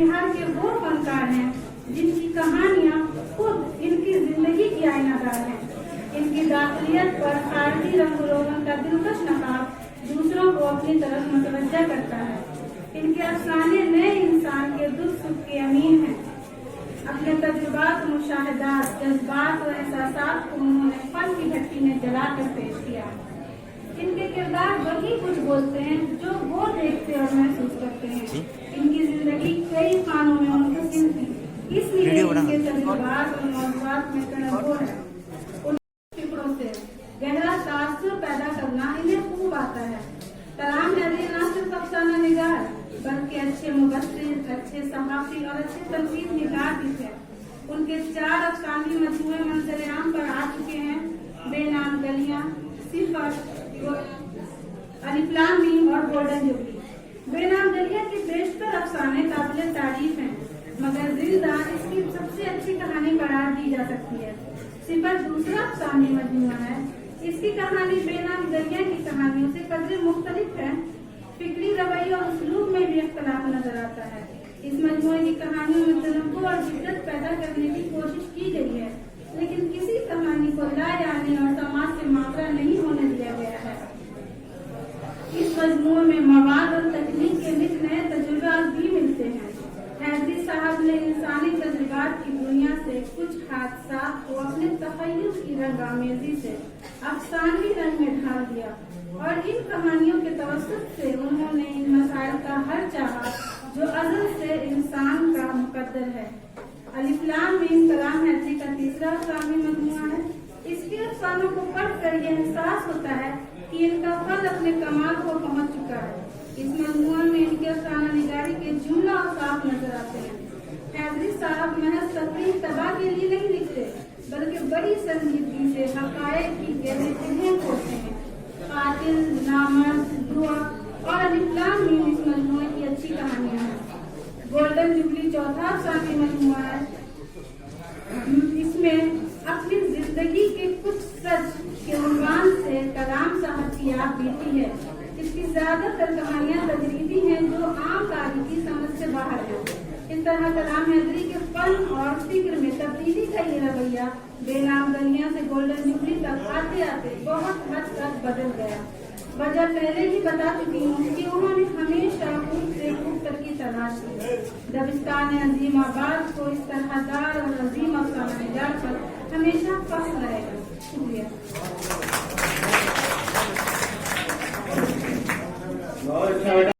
बिहार के वो फनकार हैं जिनकी कहानियां खुद इनकी जिंदगी की आईनादार हैं। इनकी दाखिलियत पर खारजी रंग रोगन का दिलकश नकाब दूसरों को अपनी तरफ मुतवज्जा करता है। इनके अफसाने नए इंसान के दुख सुख के अमीन हैं। अपने तजुर्बात, मुशाहिदात, जज्बात और एहसासात को उन्होंने फन की भट्टी में जलाकर पेश किया। इनके किरदार वही कुछ बोलते हैं जो वो देखते और महसूस करते हैं। इनकी जिंदगी कई खानों में मुनक़सिम थी, इसलिए इनके तजुर्बात और मौज़ूआत में तनव्वुर है। उनकी फिक्रों से गहरा तासुर पैदा करना इन्हें खूब आता है। कलाम हैदरी न सिर्फ अफसाना निगार बल्कि अच्छे मुबस्सिर, अच्छे सहाफ़ी और अच्छे तनक़ीद निगार भी थे। उनके 4 अफसानी मजमूए मंज़िल आम पर आ चुके हैं। बेनाम गलियां, सिफर, अलिफ लाम मीम और गोल्डन जुबली। बेनाम गलियां के बेशतर अफसाने काबिल तारीफ हैं, मगर जिंदा इसकी सबसे अच्छी कहानी करार दी जा सकती है। सिफर दूसरा अफसानी मजमूआ है। इसकी कहानी बेनाम गलियां की कहानियों से कदरे मुख्तलिफ है। फिक्री रवैया और उसलूब में भी इख्तलाफ नजर आता है। इस मजमूए की कहानियों में तनव्वुर और शिद्दत पैदा करने की कोशिश की गई है, लेकिन किसी कहानी को लायानी और समाज से मावरा नहीं होने दिया गया है। इस मजमूए में मवाद और तकनीक के नित नए तजुर्बात भी मिलते हैं। हैदरी साहब ने इंसानी तजुर्बात की दुनिया से कुछ हादसात को अपने तख़य्युल की रंगामेज़ी से अफसानी रंग में ढाल दिया और इन कहानियों के तवस्सुत से उन्होंने इन मसाइल का हल चाहा जो अज़ल से इंसान का मुक़द्दर है। अलिफ लाम मीम कलाम हैदरी का तीसरा अफसानी मजमूआ है। इसके अफसानों को पढ़कर यह एहसास होता है कि इनका फल अपने कमाल को पहुंच चुका है। इस मजमूआ में इनके अफसाना निगारी के जुमला और साफ नजर आते हैं। हैदरी साहब महज तफरीह तबाह के लिए नहीं लिखते, बल्कि बड़ी संजीदगी से हक़ाइक़ की गहरी तहें खोजते हैं। कातिल, नामर्द, दुआ और अलिफ लाम मीम इस मजमूए की अच्छी कहानियां हैं। गोल्डन जुबली चौथा अफसानी मजमूआ है। इसमें अपनी जिंदगी के कुछ सच के उन्वान से कलाम साहब की याद बीती है। इसकी ज्यादातर कहानियां तजरीबी हैं जो आम कारी की समझ से बाहर है। इस तरह कलाम हैदरी के फन और फिक्र में तब्दीली का ये रवैया बेनाम गलियां से गोल्डन जुबली तक आते आते बहुत हद तक बदल गया। वजह पहले ही बता चुकी हूँ कि उन्होंने हमेशा खूब से खूब तक की तलाश की। दबिस्तान अजीमाबाद को इस तरह दार और अजीम अफसाना निगार पर हमेशा फख्र रहेगा। शुक्रिया।